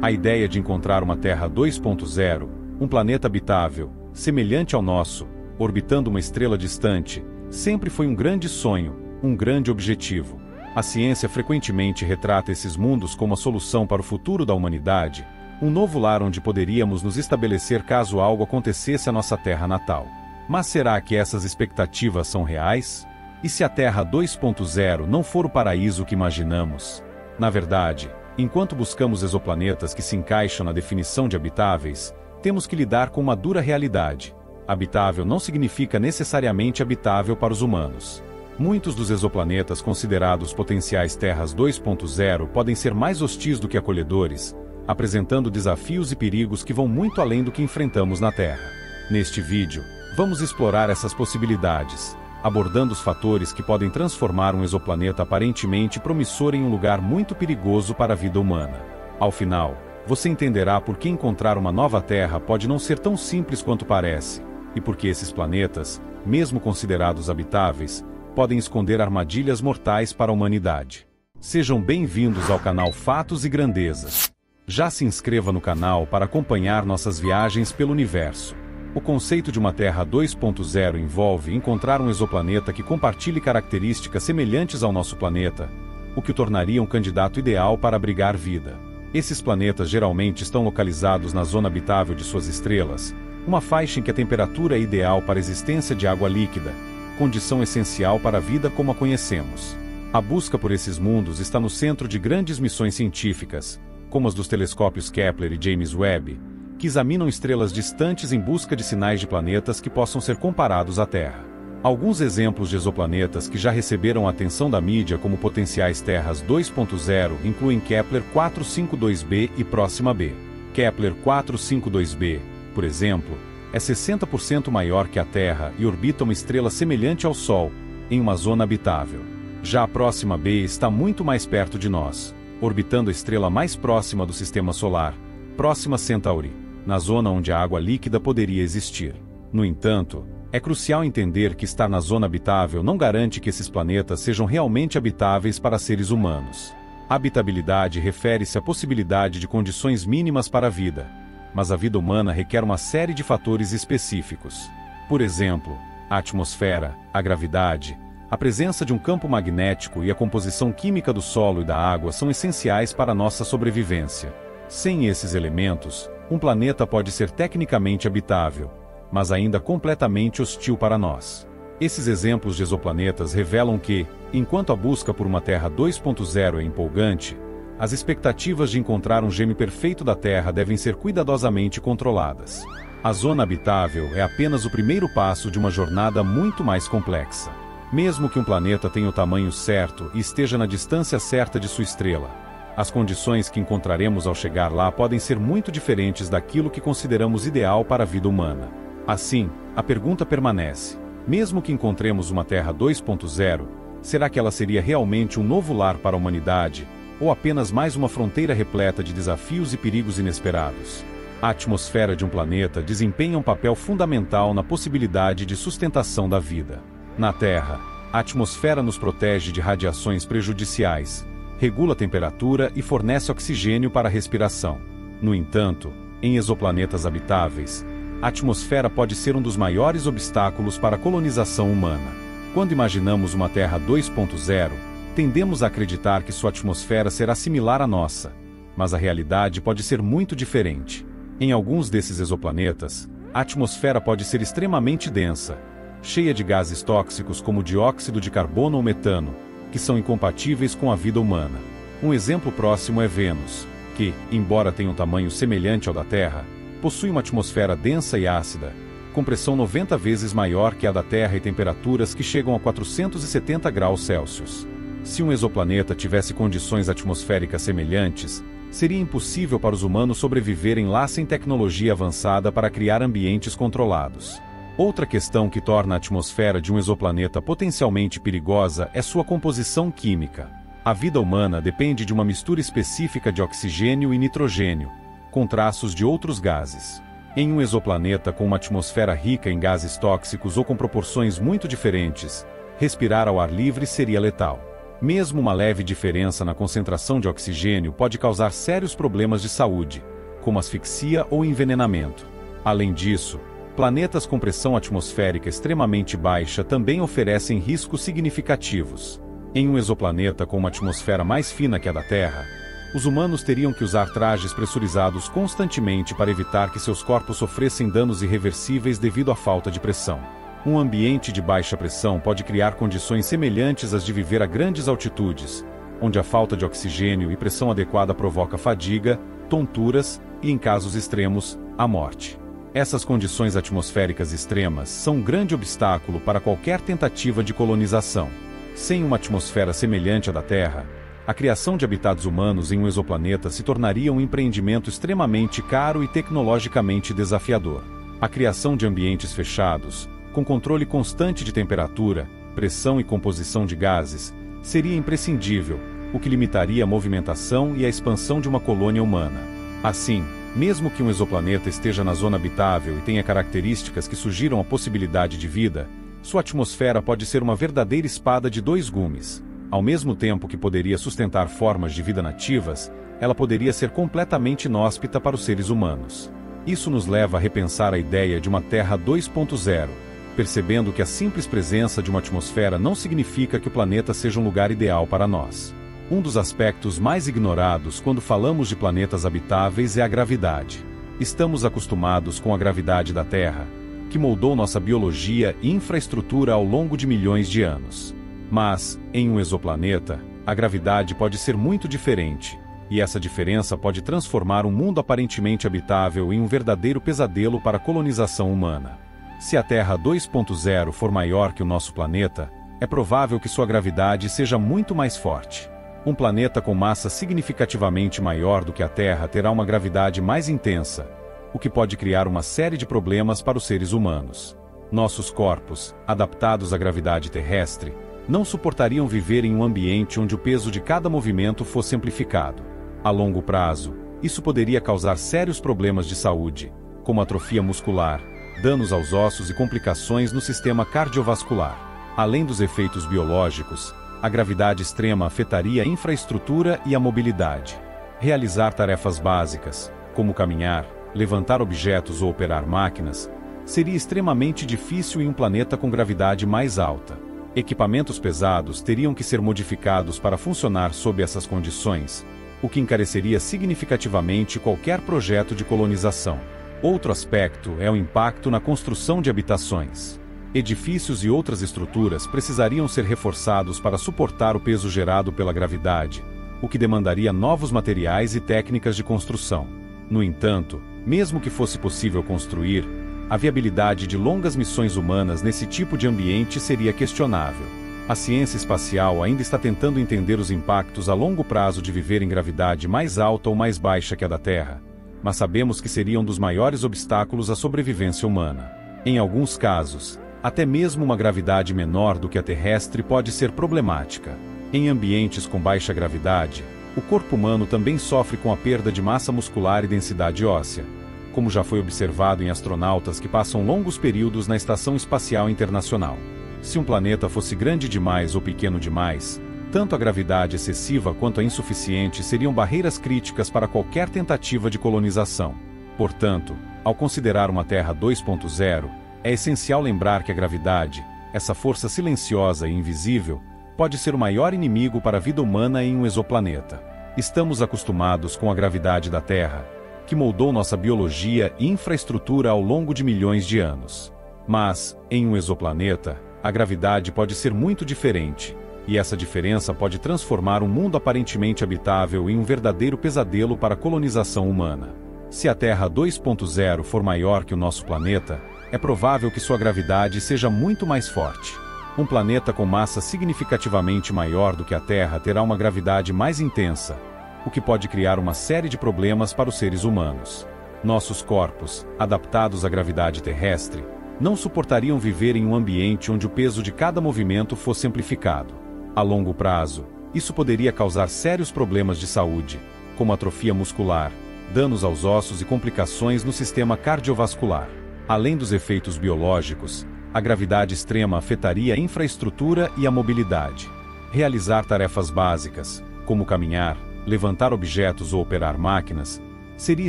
A ideia de encontrar uma Terra 2.0, um planeta habitável, semelhante ao nosso, orbitando uma estrela distante, sempre foi um grande sonho, um grande objetivo. A ciência frequentemente retrata esses mundos como a solução para o futuro da humanidade, um novo lar onde poderíamos nos estabelecer caso algo acontecesse à nossa Terra natal. Mas será que essas expectativas são reais? E se a Terra 2.0 não for o paraíso que imaginamos? Na verdade, enquanto buscamos exoplanetas que se encaixam na definição de habitáveis, temos que lidar com uma dura realidade. Habitável não significa necessariamente habitável para os humanos. Muitos dos exoplanetas considerados potenciais Terras 2.0 podem ser mais hostis do que acolhedores, apresentando desafios e perigos que vão muito além do que enfrentamos na Terra. Neste vídeo, vamos explorar essas possibilidades, abordando os fatores que podem transformar um exoplaneta aparentemente promissor em um lugar muito perigoso para a vida humana. Ao final, você entenderá por que encontrar uma nova Terra pode não ser tão simples quanto parece, e por que esses planetas, mesmo considerados habitáveis, podem esconder armadilhas mortais para a humanidade. Sejam bem-vindos ao canal Fatos e Grandezas. Já se inscreva no canal para acompanhar nossas viagens pelo universo. O conceito de uma Terra 2.0 envolve encontrar um exoplaneta que compartilhe características semelhantes ao nosso planeta, o que o tornaria um candidato ideal para abrigar vida. Esses planetas geralmente estão localizados na zona habitável de suas estrelas, uma faixa em que a temperatura é ideal para a existência de água líquida, condição essencial para a vida como a conhecemos. A busca por esses mundos está no centro de grandes missões científicas, como as dos telescópios Kepler e James Webb, que examinam estrelas distantes em busca de sinais de planetas que possam ser comparados à Terra. Alguns exemplos de exoplanetas que já receberam a atenção da mídia como potenciais Terras 2.0 incluem Kepler 452b e Próxima b. Kepler 452b, por exemplo, é 60% maior que a Terra e orbita uma estrela semelhante ao Sol, em uma zona habitável. Já a Próxima b está muito mais perto de nós, orbitando a estrela mais próxima do Sistema Solar, Próxima Centauri, na zona onde a água líquida poderia existir. No entanto, é crucial entender que estar na zona habitável não garante que esses planetas sejam realmente habitáveis para seres humanos. A habitabilidade refere-se à possibilidade de condições mínimas para a vida, mas a vida humana requer uma série de fatores específicos. Por exemplo, a atmosfera, a gravidade, a presença de um campo magnético e a composição química do solo e da água são essenciais para a nossa sobrevivência. Sem esses elementos, um planeta pode ser tecnicamente habitável, mas ainda completamente hostil para nós. Esses exemplos de exoplanetas revelam que, enquanto a busca por uma Terra 2.0 é empolgante, as expectativas de encontrar um gêmeo perfeito da Terra devem ser cuidadosamente controladas. A zona habitável é apenas o primeiro passo de uma jornada muito mais complexa. Mesmo que um planeta tenha o tamanho certo e esteja na distância certa de sua estrela, as condições que encontraremos ao chegar lá podem ser muito diferentes daquilo que consideramos ideal para a vida humana. Assim, a pergunta permanece: mesmo que encontremos uma Terra 2.0, será que ela seria realmente um novo lar para a humanidade, ou apenas mais uma fronteira repleta de desafios e perigos inesperados? A atmosfera de um planeta desempenha um papel fundamental na possibilidade de sustentação da vida. Na Terra, a atmosfera nos protege de radiações prejudiciais, regula a temperatura e fornece oxigênio para a respiração. No entanto, em exoplanetas habitáveis, a atmosfera pode ser um dos maiores obstáculos para a colonização humana. Quando imaginamos uma Terra 2.0, tendemos a acreditar que sua atmosfera será similar à nossa, mas a realidade pode ser muito diferente. Em alguns desses exoplanetas, a atmosfera pode ser extremamente densa, cheia de gases tóxicos como dióxido de carbono ou metano, que são incompatíveis com a vida humana. Um exemplo próximo é Vênus, que, embora tenha um tamanho semelhante ao da Terra, possui uma atmosfera densa e ácida, com pressão 90 vezes maior que a da Terra e temperaturas que chegam a 470 graus Celsius. Se um exoplaneta tivesse condições atmosféricas semelhantes, seria impossível para os humanos sobreviverem lá sem tecnologia avançada para criar ambientes controlados. Outra questão que torna a atmosfera de um exoplaneta potencialmente perigosa é sua composição química. A vida humana depende de uma mistura específica de oxigênio e nitrogênio, com traços de outros gases. Em um exoplaneta com uma atmosfera rica em gases tóxicos ou com proporções muito diferentes, respirar ao ar livre seria letal. Mesmo uma leve diferença na concentração de oxigênio pode causar sérios problemas de saúde, como asfixia ou envenenamento. Além disso, planetas com pressão atmosférica extremamente baixa também oferecem riscos significativos. Em um exoplaneta com uma atmosfera mais fina que a da Terra, os humanos teriam que usar trajes pressurizados constantemente para evitar que seus corpos sofressem danos irreversíveis devido à falta de pressão. Um ambiente de baixa pressão pode criar condições semelhantes às de viver a grandes altitudes, onde a falta de oxigênio e pressão adequada provoca fadiga, tonturas e, em casos extremos, a morte. Essas condições atmosféricas extremas são um grande obstáculo para qualquer tentativa de colonização. Sem uma atmosfera semelhante à da Terra, a criação de habitats humanos em um exoplaneta se tornaria um empreendimento extremamente caro e tecnologicamente desafiador. A criação de ambientes fechados, com controle constante de temperatura, pressão e composição de gases, seria imprescindível, o que limitaria a movimentação e a expansão de uma colônia humana. Assim, mesmo que um exoplaneta esteja na zona habitável e tenha características que sugiram a possibilidade de vida, sua atmosfera pode ser uma verdadeira espada de dois gumes. Ao mesmo tempo que poderia sustentar formas de vida nativas, ela poderia ser completamente inóspita para os seres humanos. Isso nos leva a repensar a ideia de uma Terra 2.0, percebendo que a simples presença de uma atmosfera não significa que o planeta seja um lugar ideal para nós. Um dos aspectos mais ignorados quando falamos de planetas habitáveis é a gravidade. Estamos acostumados com a gravidade da Terra, que moldou nossa biologia e infraestrutura ao longo de milhões de anos. Mas, em um exoplaneta, a gravidade pode ser muito diferente, e essa diferença pode transformar um mundo aparentemente habitável em um verdadeiro pesadelo para a colonização humana. Se a Terra 2.0 for maior que o nosso planeta, é provável que sua gravidade seja muito mais forte. Um planeta com massa significativamente maior do que a Terra terá uma gravidade mais intensa, o que pode criar uma série de problemas para os seres humanos. Nossos corpos, adaptados à gravidade terrestre, não suportariam viver em um ambiente onde o peso de cada movimento fosse amplificado. A longo prazo, isso poderia causar sérios problemas de saúde, como atrofia muscular, danos aos ossos e complicações no sistema cardiovascular. Além dos efeitos biológicos, a gravidade extrema afetaria a infraestrutura e a mobilidade. Realizar tarefas básicas, como caminhar, levantar objetos ou operar máquinas, seria extremamente difícil em um planeta com gravidade mais alta. Equipamentos pesados teriam que ser modificados para funcionar sob essas condições, o que encareceria significativamente qualquer projeto de colonização. Outro aspecto é o impacto na construção de habitações. Edifícios e outras estruturas precisariam ser reforçados para suportar o peso gerado pela gravidade, o que demandaria novos materiais e técnicas de construção. No entanto, mesmo que fosse possível construir, a viabilidade de longas missões humanas nesse tipo de ambiente seria questionável. A ciência espacial ainda está tentando entender os impactos a longo prazo de viver em gravidade mais alta ou mais baixa que a da Terra, mas sabemos que seria um dos maiores obstáculos à sobrevivência humana. Em alguns casos, até mesmo uma gravidade menor do que a terrestre pode ser problemática. Em ambientes com baixa gravidade, o corpo humano também sofre com a perda de massa muscular e densidade óssea, como já foi observado em astronautas que passam longos períodos na Estação Espacial Internacional. Se um planeta fosse grande demais ou pequeno demais, tanto a gravidade excessiva quanto a insuficiente seriam barreiras críticas para qualquer tentativa de colonização. Portanto, ao considerar uma Terra 2.0, é essencial lembrar que a gravidade, essa força silenciosa e invisível, pode ser o maior inimigo para a vida humana em um exoplaneta. Estamos acostumados com a gravidade da Terra, que moldou nossa biologia e infraestrutura ao longo de milhões de anos. Mas, em um exoplaneta, a gravidade pode ser muito diferente, e essa diferença pode transformar um mundo aparentemente habitável em um verdadeiro pesadelo para a colonização humana. Se a Terra 2.0 for maior que o nosso planeta, é provável que sua gravidade seja muito mais forte. Um planeta com massa significativamente maior do que a Terra terá uma gravidade mais intensa, o que pode criar uma série de problemas para os seres humanos. Nossos corpos, adaptados à gravidade terrestre, não suportariam viver em um ambiente onde o peso de cada movimento fosse amplificado. A longo prazo, isso poderia causar sérios problemas de saúde, como atrofia muscular, danos aos ossos e complicações no sistema cardiovascular. Além dos efeitos biológicos, a gravidade extrema afetaria a infraestrutura e a mobilidade. Realizar tarefas básicas, como caminhar, levantar objetos ou operar máquinas, seria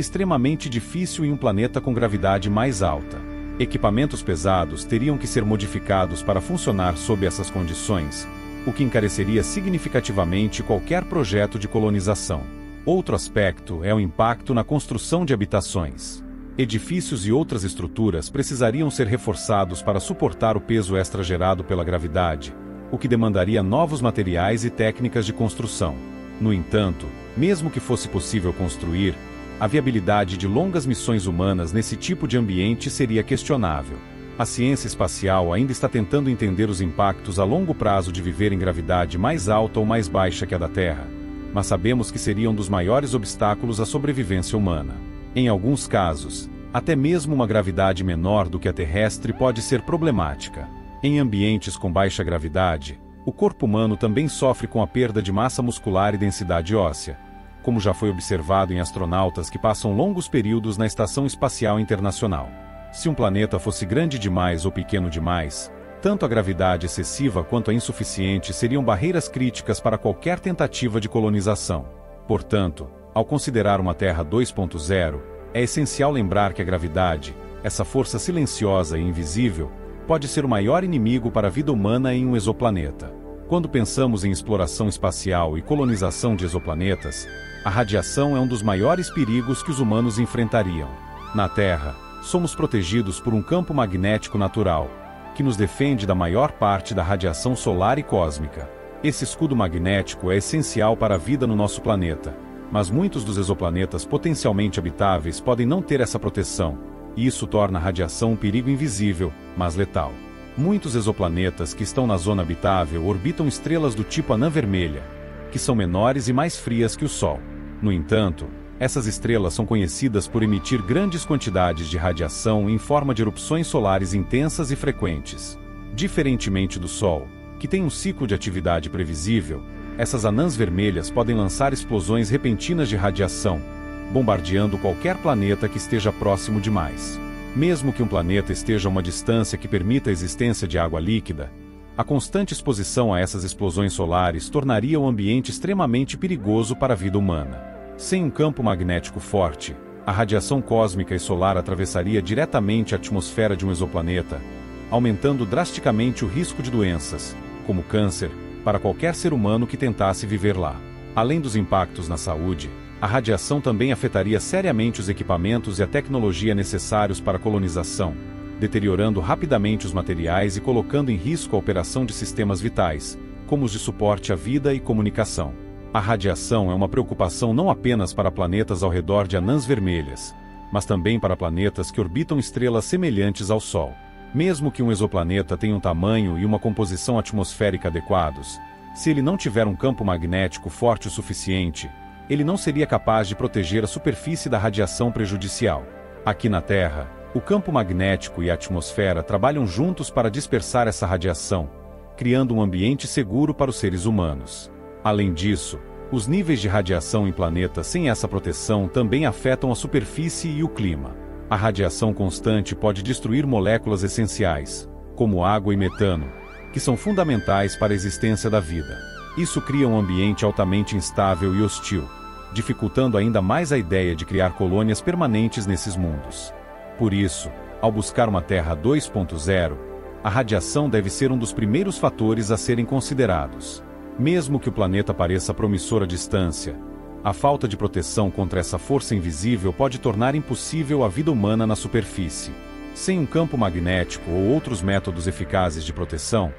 extremamente difícil em um planeta com gravidade mais alta. Equipamentos pesados teriam que ser modificados para funcionar sob essas condições, o que encareceria significativamente qualquer projeto de colonização. Outro aspecto é o impacto na construção de habitações. Edifícios e outras estruturas precisariam ser reforçados para suportar o peso extra gerado pela gravidade, o que demandaria novos materiais e técnicas de construção. No entanto, mesmo que fosse possível construir, a viabilidade de longas missões humanas nesse tipo de ambiente seria questionável. A ciência espacial ainda está tentando entender os impactos a longo prazo de viver em gravidade mais alta ou mais baixa que a da Terra, mas sabemos que seria um dos maiores obstáculos à sobrevivência humana. Em alguns casos, até mesmo uma gravidade menor do que a terrestre pode ser problemática. Em ambientes com baixa gravidade, o corpo humano também sofre com a perda de massa muscular e densidade óssea, como já foi observado em astronautas que passam longos períodos na Estação Espacial Internacional. Se um planeta fosse grande demais ou pequeno demais, tanto a gravidade excessiva quanto a insuficiente seriam barreiras críticas para qualquer tentativa de colonização. Portanto, ao considerar uma Terra 2.0, é essencial lembrar que a gravidade, essa força silenciosa e invisível, pode ser o maior inimigo para a vida humana em um exoplaneta. Quando pensamos em exploração espacial e colonização de exoplanetas, a radiação é um dos maiores perigos que os humanos enfrentariam. Na Terra, somos protegidos por um campo magnético natural, que nos defende da maior parte da radiação solar e cósmica. Esse escudo magnético é essencial para a vida no nosso planeta, mas muitos dos exoplanetas potencialmente habitáveis podem não ter essa proteção, e isso torna a radiação um perigo invisível, mas letal. Muitos exoplanetas que estão na zona habitável orbitam estrelas do tipo anã vermelha, que são menores e mais frias que o Sol. No entanto, essas estrelas são conhecidas por emitir grandes quantidades de radiação em forma de erupções solares intensas e frequentes. Diferentemente do Sol, que tem um ciclo de atividade previsível, essas anãs vermelhas podem lançar explosões repentinas de radiação, bombardeando qualquer planeta que esteja próximo demais. Mesmo que um planeta esteja a uma distância que permita a existência de água líquida, a constante exposição a essas explosões solares tornaria o ambiente extremamente perigoso para a vida humana. Sem um campo magnético forte, a radiação cósmica e solar atravessaria diretamente a atmosfera de um exoplaneta, aumentando drasticamente o risco de doenças, como câncer, para qualquer ser humano que tentasse viver lá. Além dos impactos na saúde, a radiação também afetaria seriamente os equipamentos e a tecnologia necessários para a colonização, deteriorando rapidamente os materiais e colocando em risco a operação de sistemas vitais, como os de suporte à vida e comunicação. A radiação é uma preocupação não apenas para planetas ao redor de anãs vermelhas, mas também para planetas que orbitam estrelas semelhantes ao Sol. Mesmo que um exoplaneta tenha um tamanho e uma composição atmosférica adequados, se ele não tiver um campo magnético forte o suficiente, ele não seria capaz de proteger a superfície da radiação prejudicial. Aqui na Terra, o campo magnético e a atmosfera trabalham juntos para dispersar essa radiação, criando um ambiente seguro para os seres humanos. Além disso, os níveis de radiação em planetas sem essa proteção também afetam a superfície e o clima. A radiação constante pode destruir moléculas essenciais, como água e metano, que são fundamentais para a existência da vida. Isso cria um ambiente altamente instável e hostil, dificultando ainda mais a ideia de criar colônias permanentes nesses mundos. Por isso, ao buscar uma Terra 2.0, a radiação deve ser um dos primeiros fatores a serem considerados. Mesmo que o planeta pareça promissor à distância, a falta de proteção contra essa força invisível pode tornar impossível a vida humana na superfície. Sem um campo magnético ou outros métodos eficazes de proteção,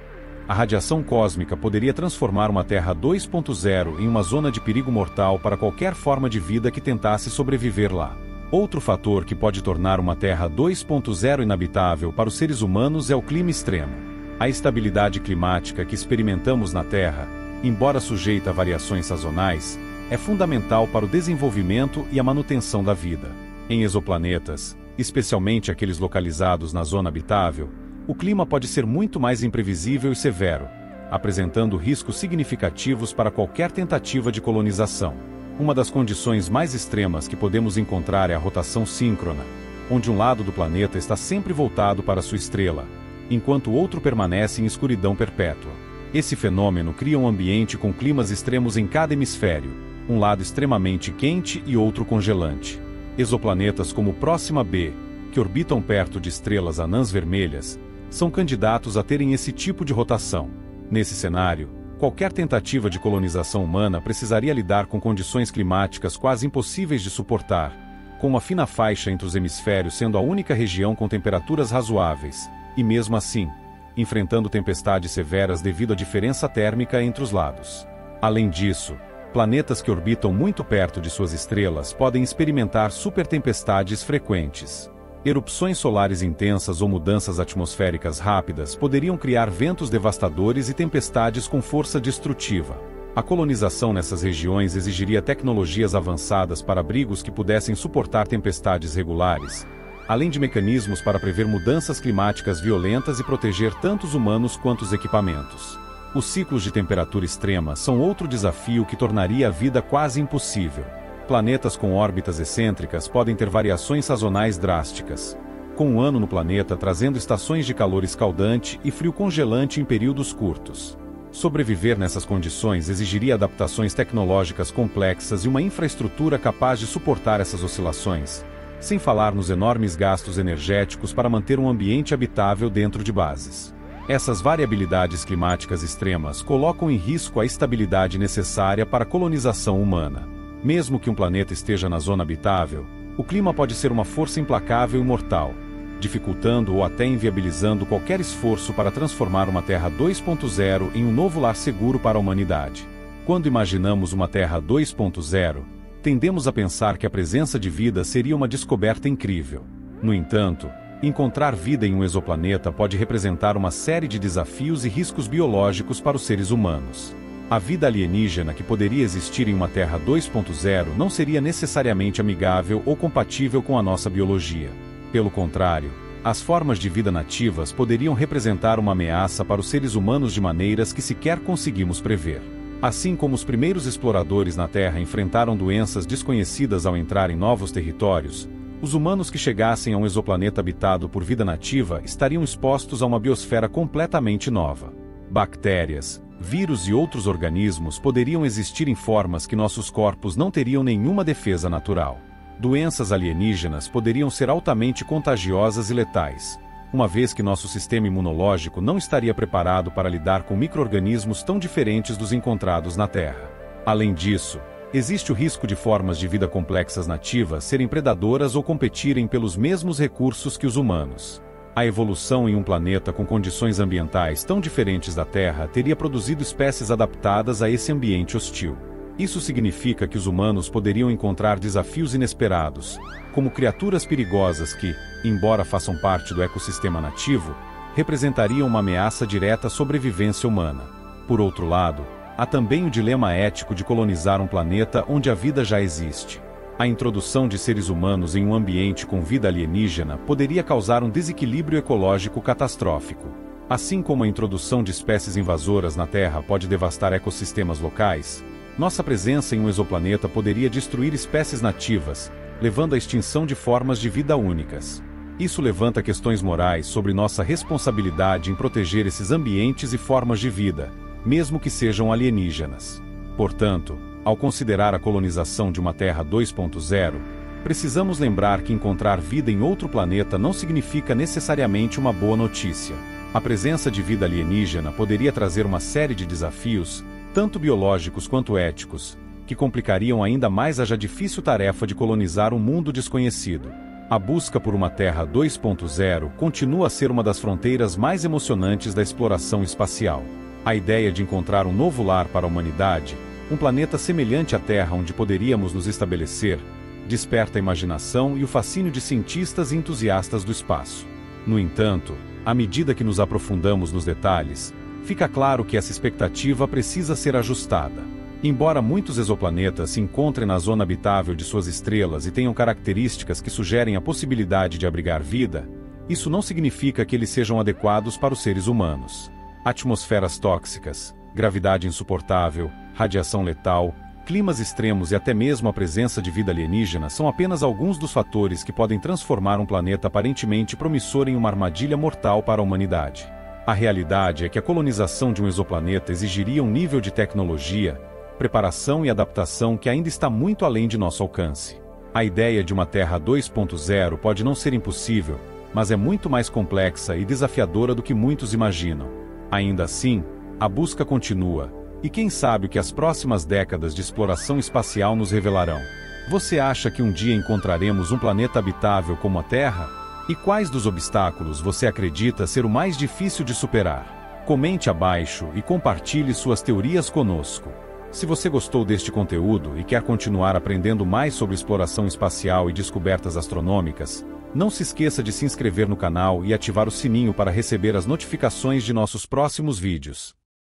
a radiação cósmica poderia transformar uma Terra 2.0 em uma zona de perigo mortal para qualquer forma de vida que tentasse sobreviver lá. Outro fator que pode tornar uma Terra 2.0 inabitável para os seres humanos é o clima extremo. A estabilidade climática que experimentamos na Terra, embora sujeita a variações sazonais, é fundamental para o desenvolvimento e a manutenção da vida. Em exoplanetas, especialmente aqueles localizados na zona habitável, o clima pode ser muito mais imprevisível e severo, apresentando riscos significativos para qualquer tentativa de colonização. Uma das condições mais extremas que podemos encontrar é a rotação síncrona, onde um lado do planeta está sempre voltado para sua estrela, enquanto o outro permanece em escuridão perpétua. Esse fenômeno cria um ambiente com climas extremos em cada hemisfério, um lado extremamente quente e outro congelante. Exoplanetas como Próxima b, que orbitam perto de estrelas anãs vermelhas, são candidatos a terem esse tipo de rotação. Nesse cenário, qualquer tentativa de colonização humana precisaria lidar com condições climáticas quase impossíveis de suportar, com uma fina faixa entre os hemisférios sendo a única região com temperaturas razoáveis, e mesmo assim, enfrentando tempestades severas devido à diferença térmica entre os lados. Além disso, planetas que orbitam muito perto de suas estrelas podem experimentar supertempestades frequentes. Erupções solares intensas ou mudanças atmosféricas rápidas poderiam criar ventos devastadores e tempestades com força destrutiva. A colonização nessas regiões exigiria tecnologias avançadas para abrigos que pudessem suportar tempestades regulares, além de mecanismos para prever mudanças climáticas violentas e proteger tanto os humanos quanto os equipamentos. Os ciclos de temperatura extrema são outro desafio que tornaria a vida quase impossível. Planetas com órbitas excêntricas podem ter variações sazonais drásticas, com um ano no planeta trazendo estações de calor escaldante e frio congelante em períodos curtos. Sobreviver nessas condições exigiria adaptações tecnológicas complexas e uma infraestrutura capaz de suportar essas oscilações, sem falar nos enormes gastos energéticos para manter um ambiente habitável dentro de bases. Essas variabilidades climáticas extremas colocam em risco a estabilidade necessária para a colonização humana. Mesmo que um planeta esteja na zona habitável, o clima pode ser uma força implacável e mortal, dificultando ou até inviabilizando qualquer esforço para transformar uma Terra 2.0 em um novo lar seguro para a humanidade. Quando imaginamos uma Terra 2.0, tendemos a pensar que a presença de vida seria uma descoberta incrível. No entanto, encontrar vida em um exoplaneta pode representar uma série de desafios e riscos biológicos para os seres humanos. A vida alienígena que poderia existir em uma Terra 2.0 não seria necessariamente amigável ou compatível com a nossa biologia. Pelo contrário, as formas de vida nativas poderiam representar uma ameaça para os seres humanos de maneiras que sequer conseguimos prever. Assim como os primeiros exploradores na Terra enfrentaram doenças desconhecidas ao entrar em novos territórios, os humanos que chegassem a um exoplaneta habitado por vida nativa estariam expostos a uma biosfera completamente nova. Bactérias, vírus e outros organismos poderiam existir em formas que nossos corpos não teriam nenhuma defesa natural. Doenças alienígenas poderiam ser altamente contagiosas e letais, uma vez que nosso sistema imunológico não estaria preparado para lidar com micro-organismos tão diferentes dos encontrados na Terra. Além disso, existe o risco de formas de vida complexas nativas serem predadoras ou competirem pelos mesmos recursos que os humanos. A evolução em um planeta com condições ambientais tão diferentes da Terra teria produzido espécies adaptadas a esse ambiente hostil. Isso significa que os humanos poderiam encontrar desafios inesperados, como criaturas perigosas que, embora façam parte do ecossistema nativo, representariam uma ameaça direta à sobrevivência humana. Por outro lado, há também o dilema ético de colonizar um planeta onde a vida já existe. A introdução de seres humanos em um ambiente com vida alienígena poderia causar um desequilíbrio ecológico catastrófico. Assim como a introdução de espécies invasoras na Terra pode devastar ecossistemas locais, nossa presença em um exoplaneta poderia destruir espécies nativas, levando à extinção de formas de vida únicas. Isso levanta questões morais sobre nossa responsabilidade em proteger esses ambientes e formas de vida, mesmo que sejam alienígenas. Portanto, ao considerar a colonização de uma Terra 2.0, precisamos lembrar que encontrar vida em outro planeta não significa necessariamente uma boa notícia. A presença de vida alienígena poderia trazer uma série de desafios, tanto biológicos quanto éticos, que complicariam ainda mais a já difícil tarefa de colonizar um mundo desconhecido. A busca por uma Terra 2.0 continua a ser uma das fronteiras mais emocionantes da exploração espacial. A ideia de encontrar um novo lar para a humanidade, um planeta semelhante à Terra onde poderíamos nos estabelecer, desperta a imaginação e o fascínio de cientistas e entusiastas do espaço. No entanto, à medida que nos aprofundamos nos detalhes, fica claro que essa expectativa precisa ser ajustada. Embora muitos exoplanetas se encontrem na zona habitável de suas estrelas e tenham características que sugerem a possibilidade de abrigar vida, isso não significa que eles sejam adequados para os seres humanos. Atmosferas tóxicas, gravidade insuportável, radiação letal, climas extremos e até mesmo a presença de vida alienígena são apenas alguns dos fatores que podem transformar um planeta aparentemente promissor em uma armadilha mortal para a humanidade. A realidade é que a colonização de um exoplaneta exigiria um nível de tecnologia, preparação e adaptação que ainda está muito além de nosso alcance. A ideia de uma Terra 2.0 pode não ser impossível, mas é muito mais complexa e desafiadora do que muitos imaginam. Ainda assim, a busca continua, e quem sabe o que as próximas décadas de exploração espacial nos revelarão. Você acha que um dia encontraremos um planeta habitável como a Terra? E quais dos obstáculos você acredita ser o mais difícil de superar? Comente abaixo e compartilhe suas teorias conosco. Se você gostou deste conteúdo e quer continuar aprendendo mais sobre exploração espacial e descobertas astronômicas, não se esqueça de se inscrever no canal e ativar o sininho para receber as notificações de nossos próximos vídeos.